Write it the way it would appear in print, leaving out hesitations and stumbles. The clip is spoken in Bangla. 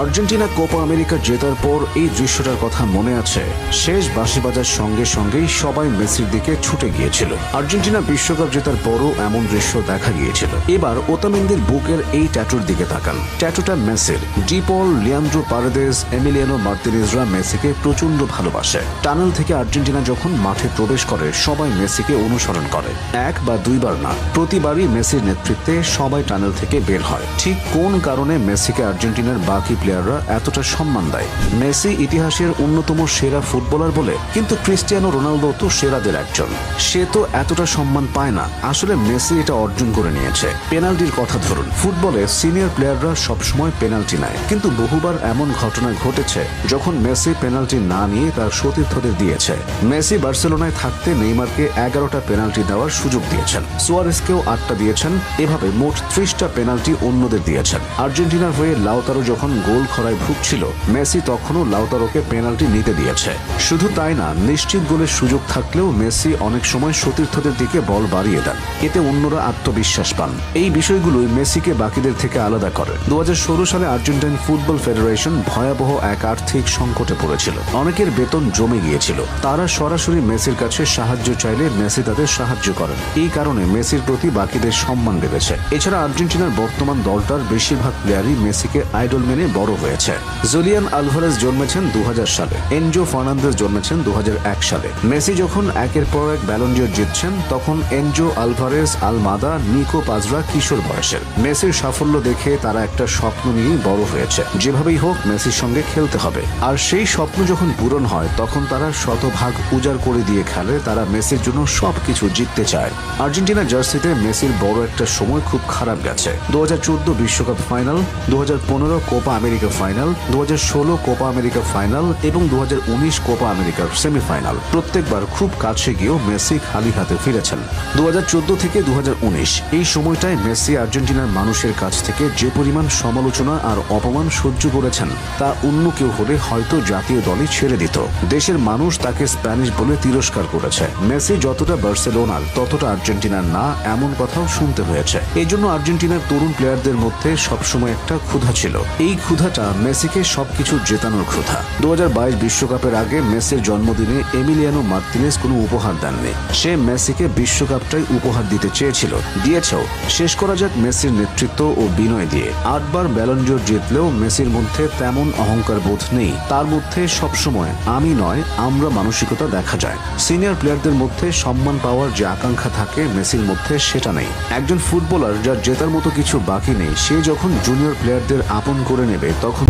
আর্জেন্টিনা কোপা আমেরিকা জেতার পর এই দৃশ্যটার কথা মনে আছে। শেষ বাঁশি বাজার সঙ্গে সঙ্গেই সবাই মেসির দিকে ছুটে গিয়েছিল। আর্জেন্টিনা বিশ্বকাপ জেতার পরও এমন দৃশ্য দেখা গিয়েছিল। এবার ওতামেন্দির বুকের এই ট্যাটুর দিকে তাকান। ট্যাটুটা মেসির। ডিপল, লিয়ান্দ্রো পারেদেস, এমিলিয়ানো মার্তিনেজরা মেসিকে প্রচন্ড ভালোবাসে। টানেল থেকে আর্জেন্টিনা যখন মাঠে প্রবেশ করে সবাই মেসিকে অনুসরণ করে। এক বা দুইবার না, প্রতিবারই মেসির নেতৃত্বে সবাই টানেল থেকে বের হয়। ঠিক কোন কারণে মেসিকে আর্জেন্টিনার বাকি প্লেয়াররা এতটা সম্মান দেয়? মেসি ইতিহাসের অন্যতম সেরা ফুটবলার বলে, কিন্তু ক্রিস্টিয়ানো রোনালদো তো সেরাদের একজন। সে তো এতটা সম্মান পায় না। আসলে মেসি এটা অর্জন করে নিয়েছে। পেনাল্টির কথা ধরুন, ফুটবলে সিনিয়র প্লেয়াররা সবসময় পেনাল্টি নেয়, কিন্তু বহুবার এমন ঘটনা ঘটেছে যখন মেসি পেনাল্টি না নিয়ে তার সতীর্থদের দিয়েছে। মেসি বার্সেলোনায় থাকতে নেইমারকে 11টা পেনাল্টি দেওয়ার সুযোগ দিয়েছেন, সুয়ারেসকেও 8টা দিয়েছেন। এভাবে মোট 30টা পেনাল্টি অন্যদের দিয়েছেন। আর্জেন্টিনার হয়ে লাউতারো যখন গোল খরায় ভুগছিল, মেসি তখনও লাউতারোকে পেনাল্টি নিতে দিয়েছে। শুধু তাই না, নিশ্চিত গোলের সুযোগ থাকলেও মেসি অনেক সময় সতীর্থদের দিকে বল বাড়িয়ে দেন। এতে অন্যরা আত্মবিশ্বাস পান। এই বিষয়গুলোই মেসিকে বাকিদের থেকে আলাদা করে। 2016 সালে আর্জেন্টাইন ফুটবল ফেডারেশন ভয়াবহ এক আর্থিক সংকটে পড়েছিল। অনেকের বেতন জমে গিয়েছিল। তারা সরাসরি মেসির কাছে সাহায্য চাইলে মেসি তাদের সাহায্য করেন। এই কারণে মেসির প্রতি বাকিদের সম্মান বেড়েছে। এছাড়া আর্জেন্টিনার বর্তমান দলটার বেশিরভাগ প্লেয়ারই মেসিকে আইডল মেনে বড় হয়েছে। জুলিয়ান আলভারেজ জন্মেছেন 2000 সালে, এনজো ফার্নান্দেজ জন্মেছেন 2001 সালে। মেসি যখন একের পর এক ব্যালন ডিওর জিতছেন, তখন এনজো, আলভারেজ, আলমাদা, নিকো পাজরা কিশোর বয়সের। মেসির সাফল্য দেখে তারা একটা স্বপ্ন নিয়েই বড় হয়েছে, যেভাবেই হোক মেসির সঙ্গে খেলতে হবে। আর সেই স্বপ্ন যখন পূরণ হয়, তখন তারা শতভাগ উজাড় করে দিয়ে খেলে। তারা মেসির জন্য সবকিছু জিততে চায়। আর্জেন্টিনা জার্সিতে মেসির বড় একটা সময় খুব খারাপ গেছে। 2014 বিশ্বকাপ final, 2015 Copa America final, 2016 Copa America final এবং 2019 কোপা আমেরিকার সেমিফাইনাল। প্রত্যেকবার খুব কাছে গিয়েও মেসি খালি হাতে ফিরেছেন। 2014 থেকে 2019 এই সময়টায় মেসি আর্জেন্টিনার মানুষের কাছ থেকে যে পরিমাণ সমালোচনা আর অপমান সহ্য করেছেন, তা অন্য কেউ হলে হয়তো জাতীয় দলই ছেড়ে দিত। দেশের মানুষ তাকে স্প্যানিশ বলে তিরস্কার করেছে। মেসি যতটা বার্সেলোনার, ততটা আর্জেন্টিনার না, এমন কথাও শুনতে হয়েছে। এই জন্য আর্জেন্টিনার তরুণ প্লেয়ারদের মধ্যে সবসময় একটা ক্ষুধা ছিল। এই ক্ষুধাটা মেসিকে সবকিছু জেতানোর ক্ষুধা। 2022 বিশ্বকাপের আগে মেসির জন্মদিনে এমিলিয়ানো মার্তিনেজ কোনো উপহার দেননি। সে মেসিকে বিশ্বকাপটাই উপহার দিতে চেয়েছিল, দিয়েছেও। শেষ করা যাক মেসির নেতৃত্ব ও বিনয় দিয়ে। 8 বার ব্যালন ডিওর জিতলেও মেসির মধ্যে তেমন অহংকার বোধ নেই। তার মধ্যে সবসময় আমি নয়, আমরা মানসিকতা দেখা যায়। সিনিয়র প্লেয়ারদের মধ্যে সম্মান পাওয়ার যে আকাঙ্ক্ষা থাকে, মেসির মধ্যে সেটা নেই। একজন ফুটবলার যার জেতার মতো কিছু বাকি নেই, সে যখন জুনিয়র প্লেয়ারদের আপন করে নেবে, তখন